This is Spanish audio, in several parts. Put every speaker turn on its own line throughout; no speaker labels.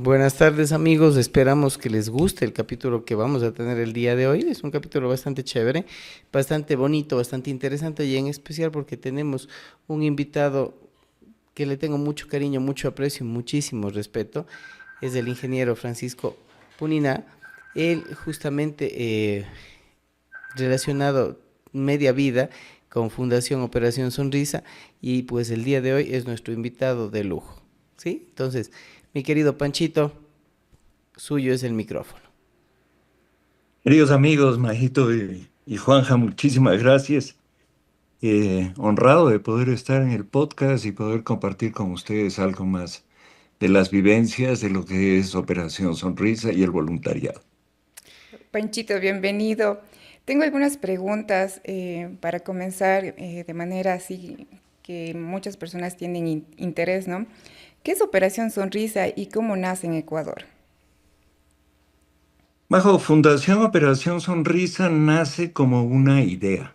Buenas tardes amigos, esperamos que les guste el capítulo que vamos a tener el día de hoy. Es un capítulo bastante chévere, bastante bonito, bastante interesante y en especial porque tenemos un invitado que le tengo mucho cariño, mucho aprecio y muchísimo respeto. Es el ingeniero Francisco Punina. Él justamente relacionado media vida con Fundación Operación Sonrisa y pues el día de hoy es nuestro invitado de lujo. ¿Sí? Entonces, mi querido Panchito, suyo es el micrófono.
Queridos amigos, Majito y Juanja, muchísimas gracias. Honrado de poder estar en el podcast y poder compartir con ustedes algo más de las vivencias de lo que es Operación Sonrisa y el voluntariado.
Panchito, bienvenido. Tengo algunas preguntas para comenzar de manera así que muchas personas tienen interés, ¿no? ¿Qué es Operación Sonrisa y cómo nace en Ecuador?
Bajo Fundación Operación Sonrisa nace como una idea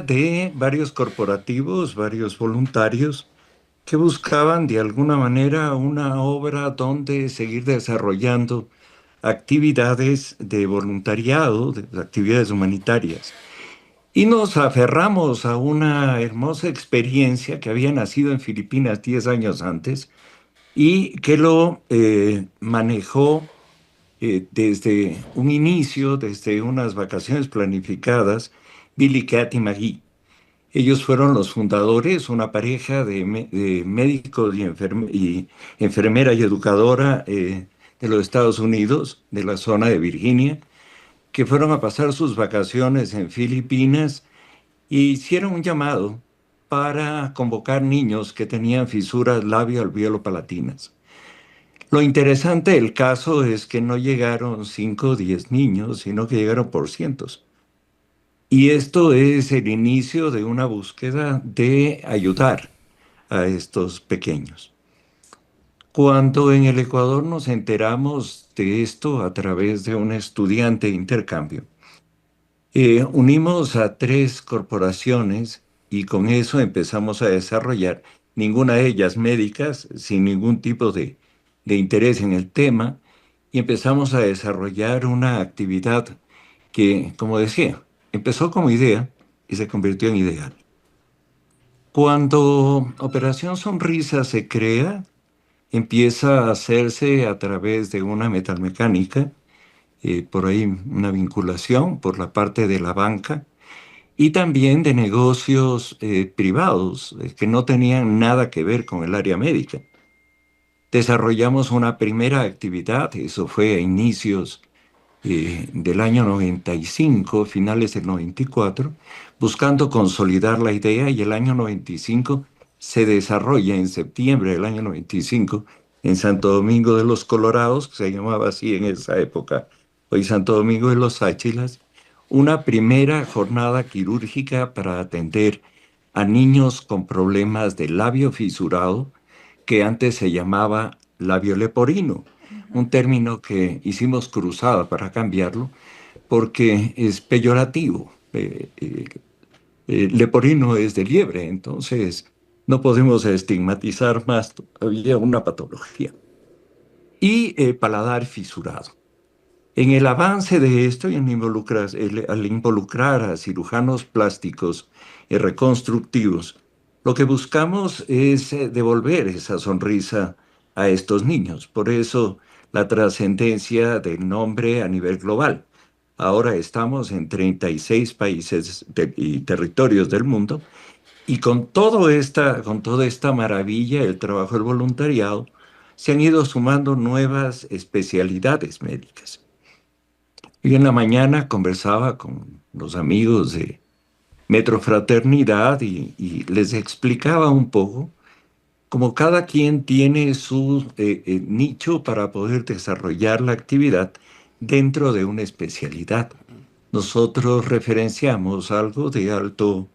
de varios corporativos, varios voluntarios que buscaban de alguna manera una obra donde seguir desarrollando actividades de voluntariado, de actividades humanitarias. Y nos aferramos a una hermosa experiencia que había nacido en Filipinas 10 años antes y que lo manejó desde un inicio, desde unas vacaciones planificadas, Billy, Kat y Maggie. Ellos fueron los fundadores, una pareja de médicos y enfermera y educadora de los Estados Unidos, de la zona de Virginia, que fueron a pasar sus vacaciones en Filipinas y hicieron un llamado para convocar niños que tenían fisuras labio-alveolo-palatinas. Lo interesante del caso es que no llegaron 5 o 10 niños, sino que llegaron por cientos. Y esto es el inicio de una búsqueda de ayudar a estos pequeños. Cuando en el Ecuador nos enteramos de esto a través de un estudiante de intercambio, unimos a 3 corporaciones y con eso empezamos a desarrollar, ninguna de ellas médicas, sin ningún tipo de interés en el tema, y empezamos a desarrollar una actividad que, como decía, empezó como idea y se convirtió en ideal. Cuando Operación Sonrisa se crea, empieza a hacerse a través de una metalmecánica, por ahí una vinculación por la parte de la banca y también de negocios privados que no tenían nada que ver con el área médica. Desarrollamos una primera actividad, eso fue a inicios del año 95, finales del 94, buscando consolidar la idea y el año 95 se desarrolla en septiembre del año 95 en Santo Domingo de los Colorados, que se llamaba así en esa época, hoy Santo Domingo de los Áchilas, una primera jornada quirúrgica para atender a niños con problemas de labio fisurado, que antes se llamaba labio leporino, un término que hicimos cruzada para cambiarlo porque es peyorativo. Leporino es de liebre, entonces no podemos estigmatizar más todavía una patología. Y paladar fisurado. En el avance de esto y al involucrar a cirujanos plásticos y reconstructivos, lo que buscamos es devolver esa sonrisa a estos niños. Por eso la trascendencia del nombre a nivel global. Ahora estamos en 36 países y territorios del mundo y con toda esta maravilla, el trabajo del voluntariado, se han ido sumando nuevas especialidades médicas. Y en la mañana conversaba con los amigos de Metrofraternidad y les explicaba un poco cómo cada quien tiene su nicho para poder desarrollar la actividad dentro de una especialidad. Nosotros referenciamos algo de alto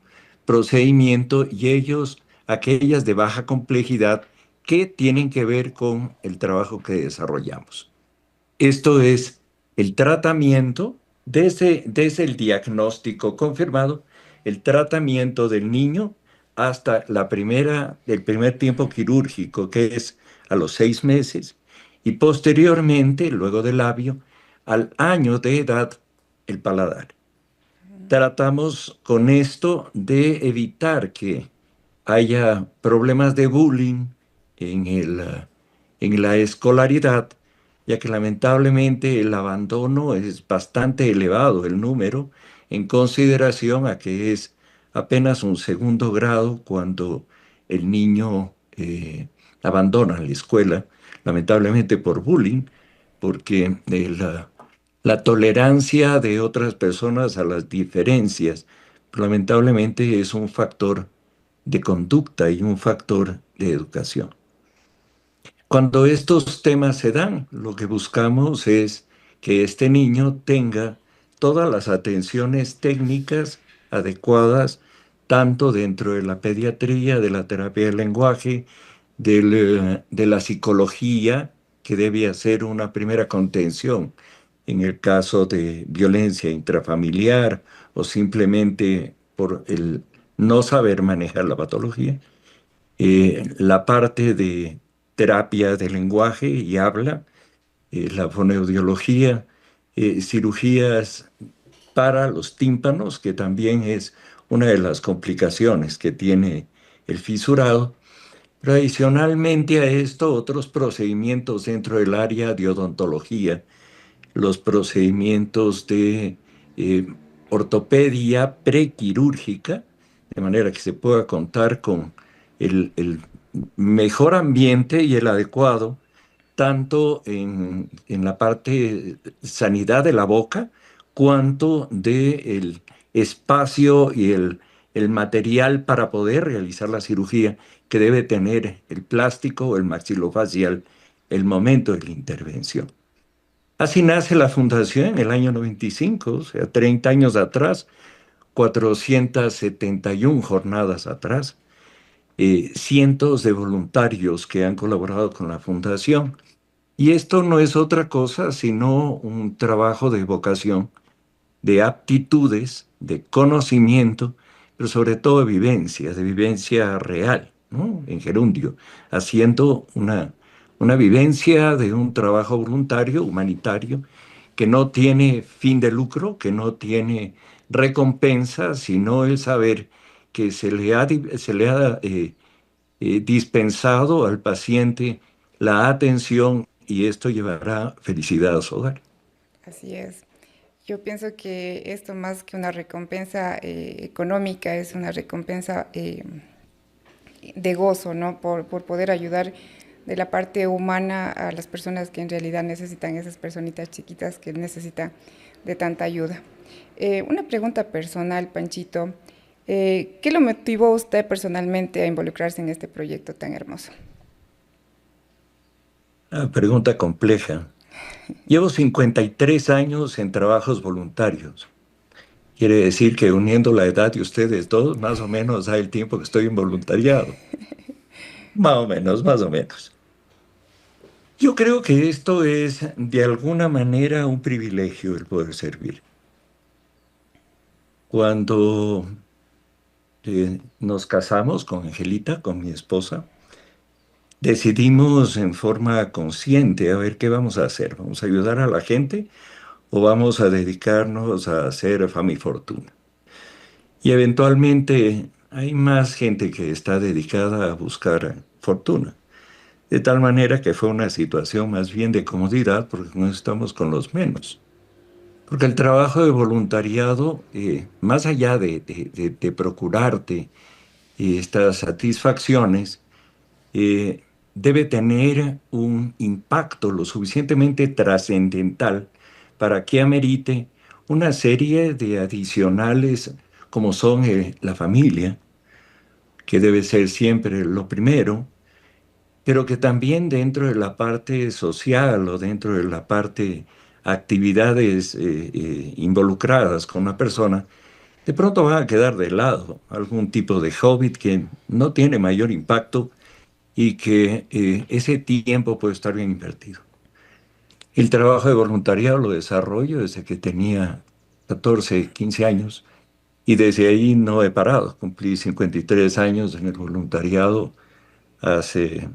procedimiento y ellos aquellas de baja complejidad que tienen que ver con el trabajo que desarrollamos. Esto es el tratamiento, desde el diagnóstico confirmado, el tratamiento del niño hasta el primer tiempo quirúrgico, que es a los 6 meses, y posteriormente, luego del labio, al año de edad, el paladar. Tratamos con esto de evitar que haya problemas de bullying en la escolaridad, ya que lamentablemente el abandono es bastante elevado, el número, en consideración a que es apenas un segundo grado cuando el niño abandona la escuela, lamentablemente por bullying, porque la tolerancia de otras personas a las diferencias, lamentablemente es un factor de conducta y un factor de educación. Cuando estos temas se dan, lo que buscamos es que este niño tenga todas las atenciones técnicas adecuadas, tanto dentro de la pediatría, de la terapia del lenguaje, de la psicología, que debe hacer una primera contención en el caso de violencia intrafamiliar o simplemente por el no saber manejar la patología, la parte de terapia de lenguaje y habla, la fonoaudiología, cirugías para los tímpanos, que también es una de las complicaciones que tiene el fisurado. Pero adicionalmente a esto, otros procedimientos dentro del área de odontología, los procedimientos de eh, ortopedia prequirúrgica, de manera que se pueda contar con el mejor ambiente y el adecuado, tanto en la parte sanidad de la boca, cuanto del espacio y el material para poder realizar la cirugía que debe tener el plástico o el maxilofacial el momento de la intervención. Así nace la fundación en el año 95, o sea, 30 años atrás, 471 jornadas atrás, cientos de voluntarios que han colaborado con la fundación. Y esto no es otra cosa sino un trabajo de vocación, de aptitudes, de conocimiento, pero sobre todo de vivencia real, ¿no? En gerundio, haciendo una vivencia de un trabajo voluntario, humanitario, que no tiene fin de lucro, que no tiene recompensa, sino el saber que se le ha dispensado al paciente la atención y esto llevará felicidad a su hogar.
Así es. Yo pienso que esto más que una recompensa económica es una recompensa de gozo, ¿no? Por poder ayudar de la parte humana a las personas que en realidad necesitan, esas personitas chiquitas que necesitan de tanta ayuda. Una pregunta personal, Panchito. ¿Qué lo motivó a usted personalmente a involucrarse en este proyecto tan hermoso?
Una pregunta compleja. Llevo 53 años en trabajos voluntarios. Quiere decir que uniendo la edad de ustedes dos, más o menos da el tiempo que estoy en voluntariado. Más o menos, más o menos. Yo creo que esto es de alguna manera un privilegio el poder servir. Cuando nos casamos con Angelita, con mi esposa, decidimos en forma consciente a ver qué vamos a hacer. ¿Vamos a ayudar a la gente o vamos a dedicarnos a hacer fama y fortuna? Y eventualmente hay más gente que está dedicada a buscar fortuna. De tal manera que fue una situación más bien de comodidad porque no estamos con los menos. Porque el trabajo de voluntariado, más allá de procurarte estas satisfacciones, debe tener un impacto lo suficientemente trascendental para que amerite una serie de adicionales como son la familia, que debe ser siempre lo primero, pero que también dentro de la parte social o dentro de la parte actividades involucradas con una persona, de pronto va a quedar de lado algún tipo de hobby que no tiene mayor impacto y que ese tiempo puede estar bien invertido. El trabajo de voluntariado lo desarrollo desde que tenía 14, 15 años Y desde ahí no he parado. Cumplí 53 años en el voluntariado hace,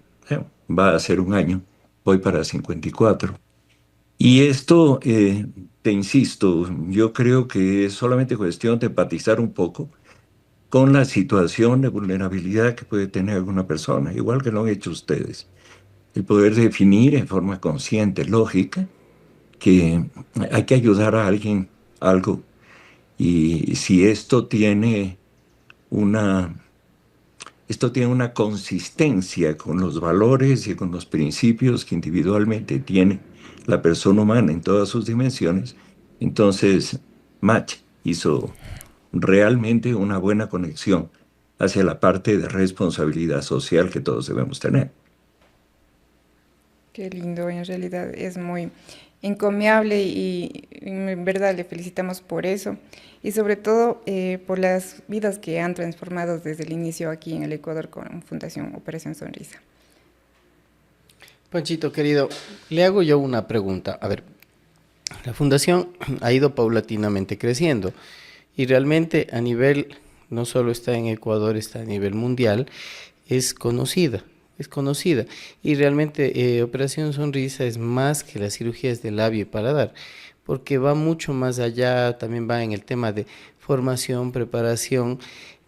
va a ser un año, voy para 54. Y esto, te insisto, yo creo que es solamente cuestión de empatizar un poco con la situación de vulnerabilidad que puede tener alguna persona, igual que lo han hecho ustedes. El poder definir en forma consciente, lógica, que hay que ayudar a alguien algo. Y si una, esto tiene una consistencia con los valores y con los principios que individualmente tiene la persona humana en todas sus dimensiones, entonces Match hizo realmente una buena conexión hacia la parte de responsabilidad social que todos debemos tener.
Qué lindo, en realidad es muy encomiable y en verdad le felicitamos por eso y sobre todo por las vidas que han transformado desde el inicio aquí en el Ecuador con Fundación Operación Sonrisa.
Panchito, querido, le hago yo una pregunta. A ver, la fundación ha ido paulatinamente creciendo y realmente a nivel, no solo está en Ecuador, está a nivel mundial, es conocida, es conocida. Y realmente Operación Sonrisa es más que las cirugías de labio y paladar, porque va mucho más allá, también va en el tema de formación, preparación,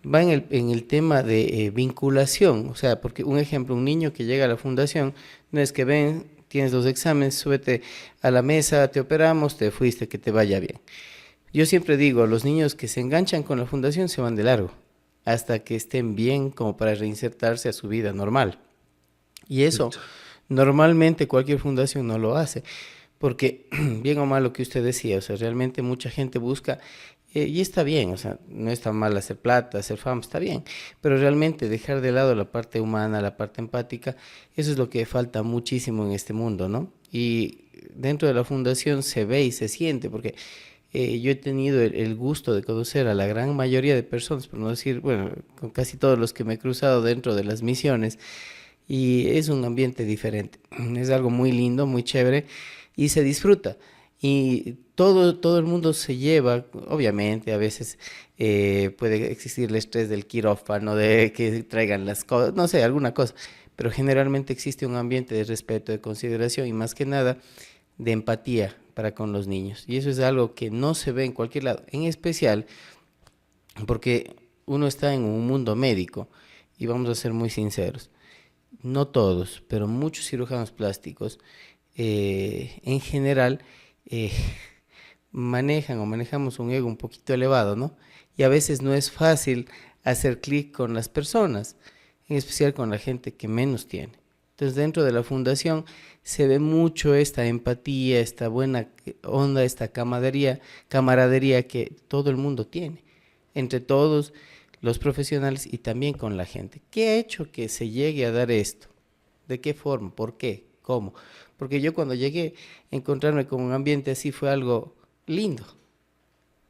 va en el tema de vinculación, o sea, porque un ejemplo, un niño que llega a la fundación, no es que ven, tienes los exámenes, súbete a la mesa, te operamos, te fuiste, que te vaya bien. Yo siempre digo, los niños que se enganchan con la fundación se van de largo, hasta que estén bien como para reinsertarse a su vida normal. Y eso normalmente cualquier fundación no lo hace, porque bien o mal lo que usted decía, o sea, realmente mucha gente busca, y está bien, o sea, no está mal hacer plata, hacer fama, está bien, pero realmente dejar de lado la parte humana, la parte empática, eso es lo que falta muchísimo en este mundo, ¿no? Y dentro de la fundación se ve y se siente, porque yo he tenido el gusto de conocer a la gran mayoría de personas, por no decir, bueno, con casi todos los que me he cruzado dentro de las misiones, y es un ambiente diferente. Es algo muy lindo, muy chévere y se disfruta. Y todo el mundo se lleva, obviamente, a veces puede existir el estrés del quirófano, de que traigan las cosas, no sé, alguna cosa, pero generalmente existe un ambiente de respeto, de consideración y más que nada de empatía para con los niños. Y eso es algo que no se ve en cualquier lado, en especial porque uno está en un mundo médico y vamos a ser muy sinceros, no todos, pero muchos cirujanos plásticos en general eh, manejan o manejamos un ego un poquito elevado, ¿no? Y a veces no es fácil hacer clic con las personas, en especial con la gente que menos tiene. Entonces, dentro de la fundación se ve mucho esta empatía, esta buena onda, esta camaradería que todo el mundo tiene, entre todos los profesionales y también con la gente. ¿Qué ha hecho que se llegue a dar esto? ¿De qué forma? ¿Por qué? ¿Cómo? Porque yo cuando llegué a encontrarme con un ambiente así fue algo lindo,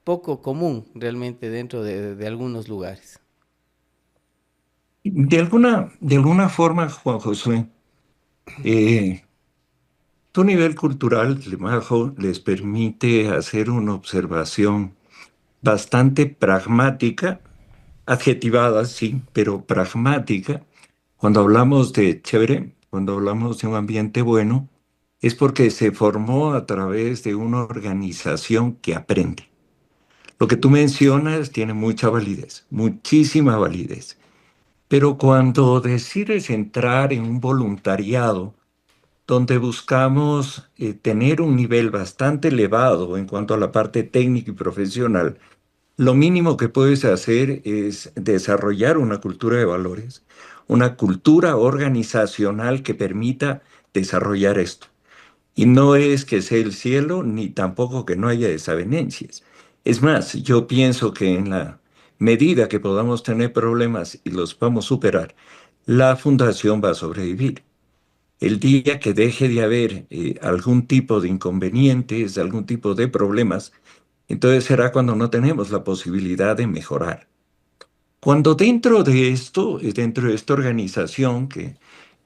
poco común realmente dentro de algunos lugares.
De alguna forma, Juan José, eh, tu nivel cultural, Majo, les permite hacer una observación bastante pragmática, adjetivada, sí, pero pragmática. Cuando hablamos de chévere, cuando hablamos de un ambiente bueno, es porque se formó a través de una organización que aprende. Lo que tú mencionas tiene mucha validez, muchísima validez. Pero cuando decides entrar en un voluntariado, donde buscamos tener un nivel bastante elevado en cuanto a la parte técnica y profesional, lo mínimo que puedes hacer es desarrollar una cultura de valores, una cultura organizacional que permita desarrollar esto. Y no es que sea el cielo, ni tampoco que no haya desavenencias. Es más, yo pienso que en la medida que podamos tener problemas y los vamos a superar, la fundación va a sobrevivir. El día que deje de haber algún tipo de inconvenientes, algún tipo de problemas, entonces será cuando no tenemos la posibilidad de mejorar. Cuando dentro de esto, dentro de esta organización que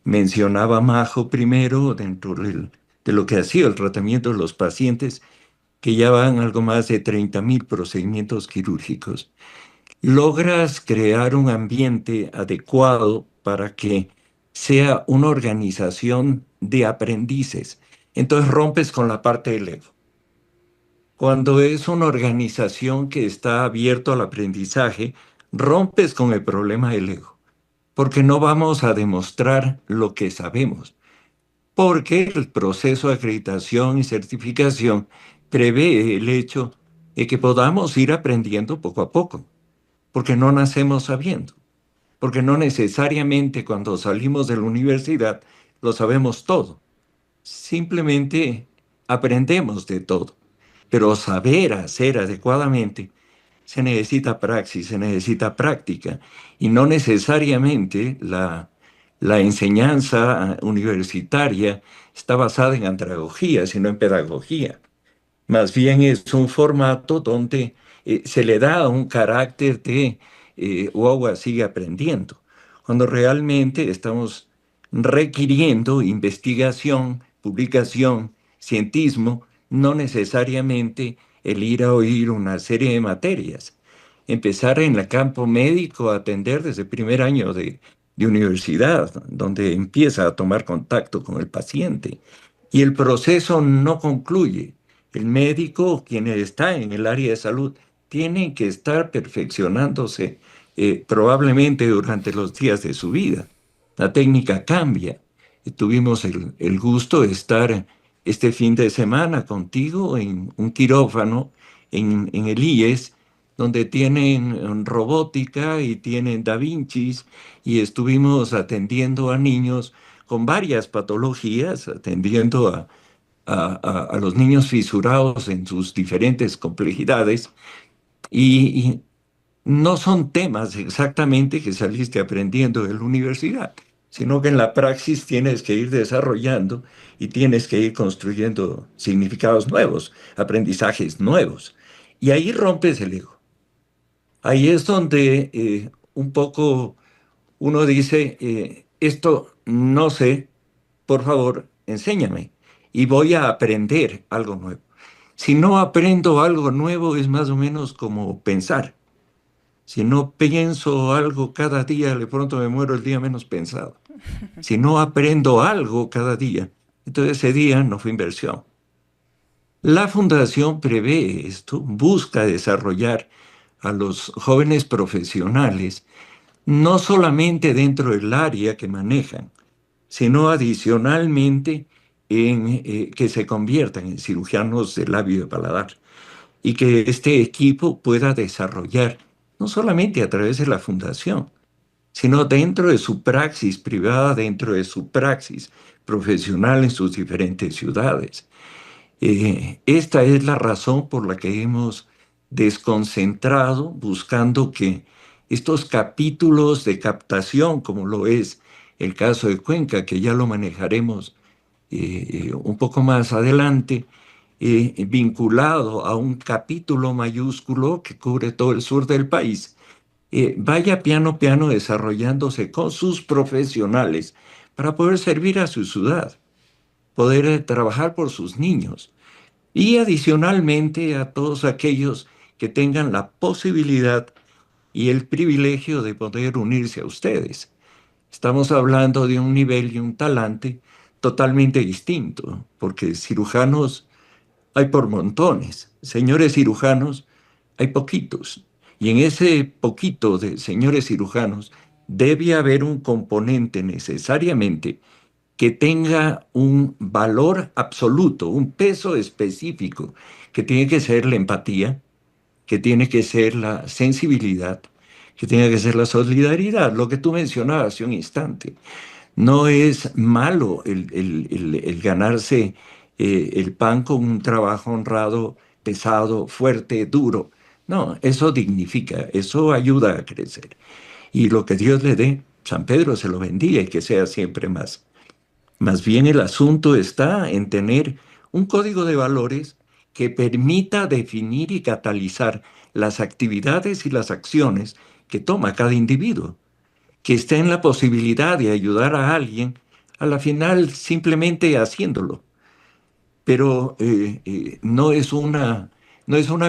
mencionaba Majo primero, de lo que hacía el tratamiento de los pacientes, que ya van algo más de 30.000 procedimientos quirúrgicos. Logras crear un ambiente adecuado para que sea una organización de aprendices. Entonces rompes con la parte del ego. Cuando es una organización que está abierto al aprendizaje, rompes con el problema del ego, porque no vamos a demostrar lo que sabemos, porque el proceso de acreditación y certificación prevé el hecho de que podamos ir aprendiendo poco a poco, porque no nacemos sabiendo, porque no necesariamente cuando salimos de la universidad lo sabemos todo, simplemente aprendemos de todo, pero saber hacer adecuadamente se necesita praxis, se necesita práctica, y no necesariamente la enseñanza universitaria está basada en andragogía, sino en pedagogía. Más bien es un formato donde se le da un carácter de guagua sigue aprendiendo, cuando realmente estamos requiriendo investigación, publicación, cientismo, no necesariamente el ir a oír una serie de materias. Empezar en el campo médico a atender desde el primer año de universidad, donde empieza a tomar contacto con el paciente. Y el proceso no concluye. El médico, quien está en el área de salud, tiene que estar perfeccionándose probablemente durante los días de su vida. La técnica cambia. Tuvimos el gusto de estar este fin de semana contigo en un quirófano en el IES, donde tienen robótica y tienen Da Vincis, y estuvimos atendiendo a niños con varias patologías, atendiendo a los niños fisurados en sus diferentes complejidades, y no son temas exactamente que saliste aprendiendo en la universidad, sino que en la praxis tienes que ir desarrollando y tienes que ir construyendo significados nuevos, aprendizajes nuevos. Y ahí rompes el ego. Ahí es donde un poco uno dice, esto no sé, por favor, enséñame y voy a aprender algo nuevo. Si no aprendo algo nuevo es más o menos como pensar. Si no pienso algo cada día, de pronto me muero el día menos pensado. Si no aprendo algo cada día, entonces ese día no fue inversión. La fundación prevé esto, busca desarrollar a los jóvenes profesionales, no solamente dentro del área que manejan, sino adicionalmente en que se conviertan en cirujanos de labio y de paladar, y que este equipo pueda desarrollar, no solamente a través de la fundación, sino dentro de su praxis privada, dentro de su praxis profesional en sus diferentes ciudades. Esta es la razón por la que hemos desconcentrado, buscando que estos capítulos de captación, como lo es el caso de Cuenca, que ya lo manejaremos un poco más adelante, vinculado a un capítulo mayúsculo que cubre todo el sur del país, vaya piano a piano desarrollándose con sus profesionales para poder servir a su ciudad, poder trabajar por sus niños y adicionalmente a todos aquellos que tengan la posibilidad y el privilegio de poder unirse a ustedes. Estamos hablando de un nivel y un talante totalmente distinto, porque cirujanos hay por montones, señores cirujanos hay poquitos, y en ese poquito de señores cirujanos debe haber un componente necesariamente que tenga un valor absoluto, un peso específico, que tiene que ser la empatía, que tiene que ser la sensibilidad, que tiene que ser la solidaridad, lo que tú mencionabas hace un instante. No es malo el ganarse el pan con un trabajo honrado, pesado, fuerte, duro. No, eso dignifica, eso ayuda a crecer. Y lo que Dios le dé, San Pedro se lo bendiga y que sea siempre más. Más bien el asunto está en tener un código de valores que permita definir y catalizar las actividades y las acciones que toma cada individuo, que esté en la posibilidad de ayudar a alguien, a la final simplemente haciéndolo. pero no es una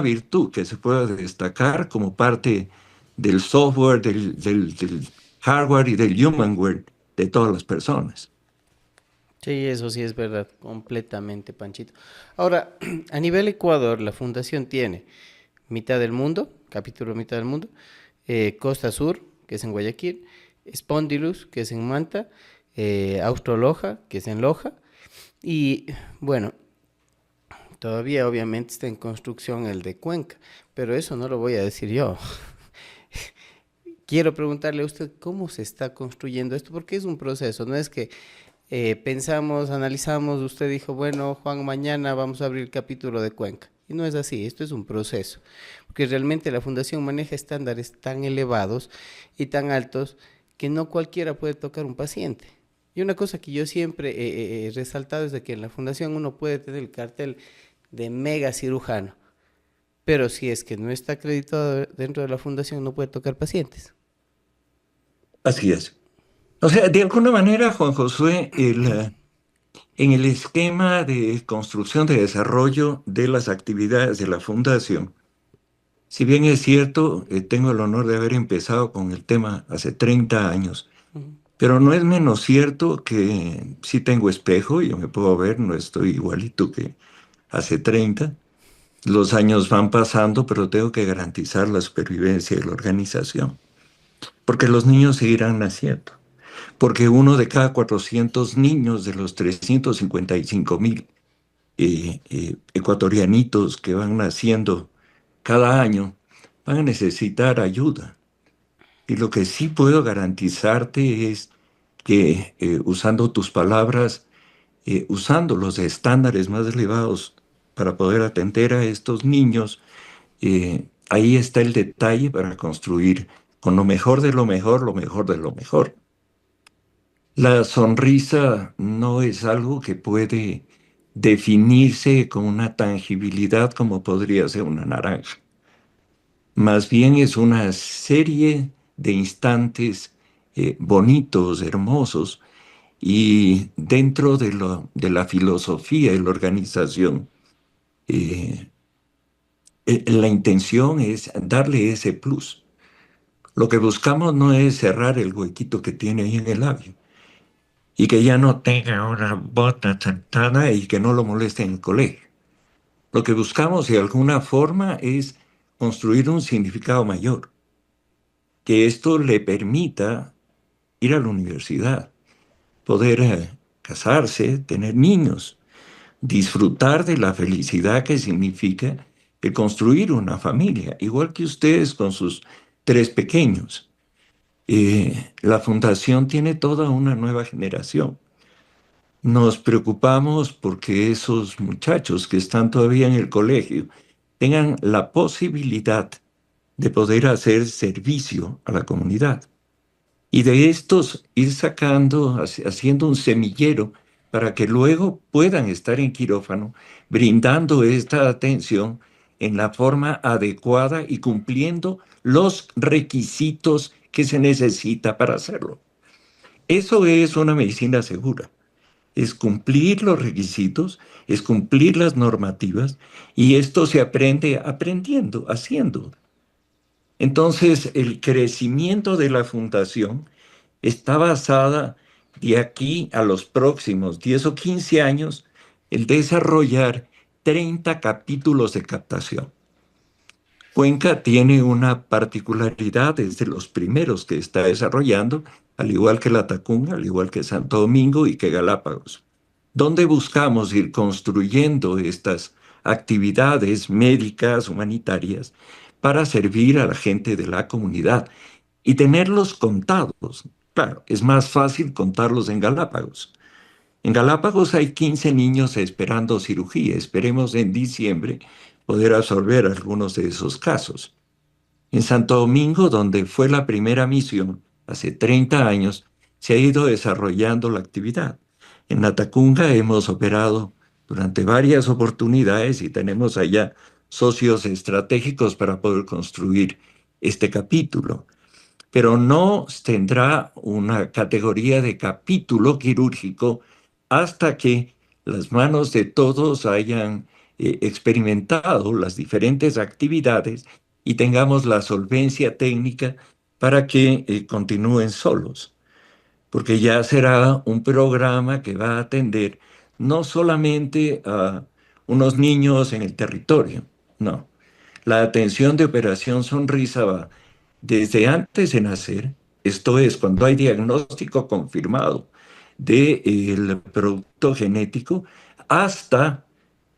virtud que se pueda destacar como parte del software, del hardware y del humanware de todas las personas.
Sí, eso sí es verdad, completamente, Panchito. Ahora, a nivel Ecuador, la fundación tiene mitad del mundo, capítulo mitad del mundo, Costa Sur, que es en Guayaquil, Spondylus, que es en Manta, Austroloja, que es en Loja, y bueno, todavía obviamente está en construcción el de Cuenca, pero eso no lo voy a decir yo. Quiero preguntarle a usted cómo se está construyendo esto, porque es un proceso, no es que pensamos, analizamos, usted dijo, bueno, Juan, mañana vamos a abrir el capítulo de Cuenca. Y no es así, esto es un proceso, porque realmente la fundación maneja estándares tan elevados y tan altos que no cualquiera puede tocar un paciente. Y una cosa que yo siempre he resaltado es de que en la fundación uno puede tener el cartel de mega cirujano, pero si es que no está acreditado dentro de la fundación no puede tocar pacientes.
Así es. O sea, de alguna manera, Juan Josué, en el esquema de construcción de desarrollo de las actividades de la fundación, si bien es cierto, tengo el honor de haber empezado con el tema hace 30 años,
Ujú.
pero no es menos cierto que sí tengo espejo, yo me puedo ver, no estoy igualito que hace 30. Los años van pasando, pero tengo que garantizar la supervivencia de la organización, porque los niños seguirán naciendo, porque uno de cada 400 niños de los 355.000 ecuatorianitos que van naciendo cada año van a necesitar ayuda. Y lo que sí puedo garantizarte es que usando tus palabras, usando los estándares más elevados para poder atender a estos niños, ahí está el detalle para construir con lo mejor de lo mejor, lo mejor de lo mejor. La sonrisa no es algo que puede definirse con una tangibilidad como podría ser una naranja. Más bien es una serie de instantes bonitos, hermosos, y dentro de la filosofía y la organización, eh, la intención es darle ese plus. Lo que buscamos no es cerrar el huequito que tiene ahí en el labio y que ya no tenga una bota sentada y que no lo moleste en el colegio. Lo que buscamos de alguna forma es construir un significado mayor, que esto le permita ir a la universidad, poder casarse, tener niños, disfrutar de la felicidad que significa el construir una familia, igual que ustedes con sus 3 pequeños. La fundación tiene toda una nueva generación. Nos preocupamos porque esos muchachos que están todavía en el colegio tengan la posibilidad de poder hacer servicio a la comunidad. Y de estos ir sacando, haciendo un semillero para que luego puedan estar en quirófano brindando esta atención en la forma adecuada y cumpliendo los requisitos que se necesita para hacerlo. Eso es una medicina segura. Es cumplir los requisitos, es cumplir las normativas y esto se aprende aprendiendo, haciendo. Entonces, el crecimiento de la fundación está basada de aquí a los próximos 10 o 15 años el desarrollar 30 capítulos de captación. Cuenca tiene una particularidad, es de los primeros que está desarrollando, al igual que la Tacunga, al igual que Santo Domingo y que Galápagos, donde buscamos ir construyendo estas actividades médicas, humanitarias, para servir a la gente de la comunidad y tenerlos contados. Claro, es más fácil contarlos en Galápagos. En Galápagos hay 15 niños esperando cirugía. Esperemos en diciembre poder absorber algunos de esos casos. En Santo Domingo, donde fue la primera misión, hace 30 años, se ha ido desarrollando la actividad. En Latacunga hemos operado durante varias oportunidades y tenemos allá socios estratégicos para poder construir este capítulo, pero no tendrá una categoría de capítulo quirúrgico hasta que las manos de todos hayan experimentado las diferentes actividades y tengamos la solvencia técnica para que continúen solos, porque ya será un programa que va a atender no solamente a unos niños en el territorio, no. La atención de Operación Sonrisa va desde antes de nacer, esto es, cuando hay diagnóstico confirmado del producto genético, hasta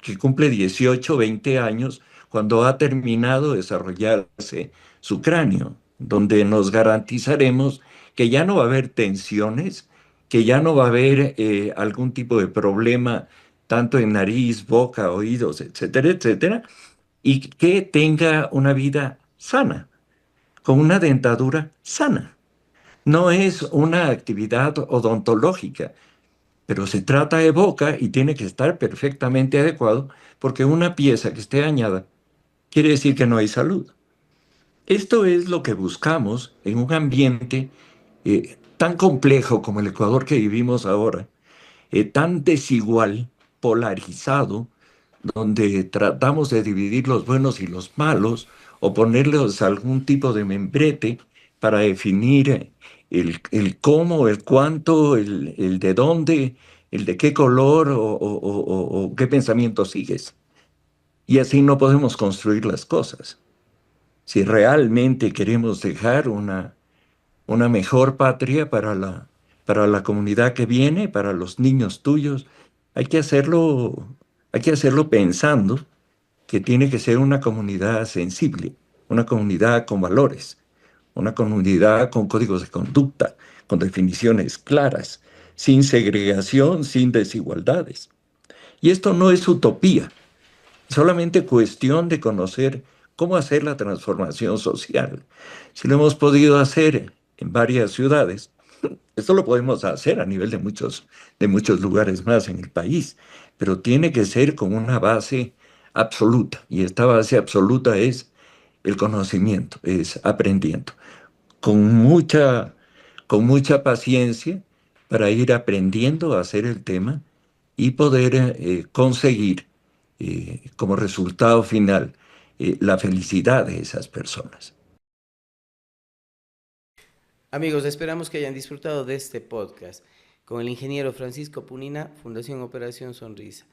que cumple 18, 20 años, cuando ha terminado de desarrollarse su cráneo, donde nos garantizaremos que ya no va a haber tensiones, que ya no va a haber algún tipo de problema, tanto en nariz, boca, oídos, etcétera, etcétera, y que tenga una vida sana, con una dentadura sana. No es una actividad odontológica, pero se trata de boca y tiene que estar perfectamente adecuado porque una pieza que esté dañada quiere decir que no hay salud. Esto es lo que buscamos en un ambiente tan complejo como el Ecuador que vivimos ahora, tan desigual, polarizado, donde tratamos de dividir los buenos y los malos o ponerles algún tipo de membrete para definir el cómo, el cuánto, el de dónde, el de qué color o qué pensamiento sigues. Y así no podemos construir las cosas. Si realmente queremos dejar una mejor patria para la comunidad que viene, para los niños tuyos, hay que hacerlo, hay que hacerlo pensando que tiene que ser una comunidad sensible, una comunidad con valores, una comunidad con códigos de conducta, con definiciones claras, sin segregación, sin desigualdades. Y esto no es utopía, solamente cuestión de conocer cómo hacer la transformación social. Si lo hemos podido hacer en varias ciudades, esto lo podemos hacer a nivel de muchos lugares más en el país, pero tiene que ser con una base absoluta. Y esta base absoluta es el conocimiento, es aprendiendo, con mucha, con mucha paciencia para ir aprendiendo a hacer el tema y poder conseguir como resultado final la felicidad de esas personas.
Amigos, esperamos que hayan disfrutado de este podcast con el ingeniero Francisco Punina, Fundación Operación Sonrisa.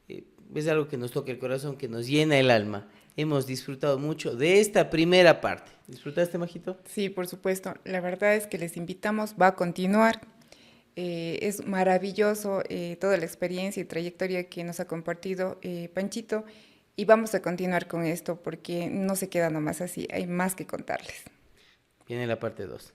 Es algo que nos toca el corazón, que nos llena el alma. Hemos disfrutado mucho de esta primera parte. ¿Disfrutaste, Majito?
Sí, por supuesto. La verdad es que les invitamos, va a continuar. Es maravilloso toda la experiencia y trayectoria que nos ha compartido Panchito y vamos a continuar con esto porque no se queda nomás así, hay más que contarles.
Viene la parte 2.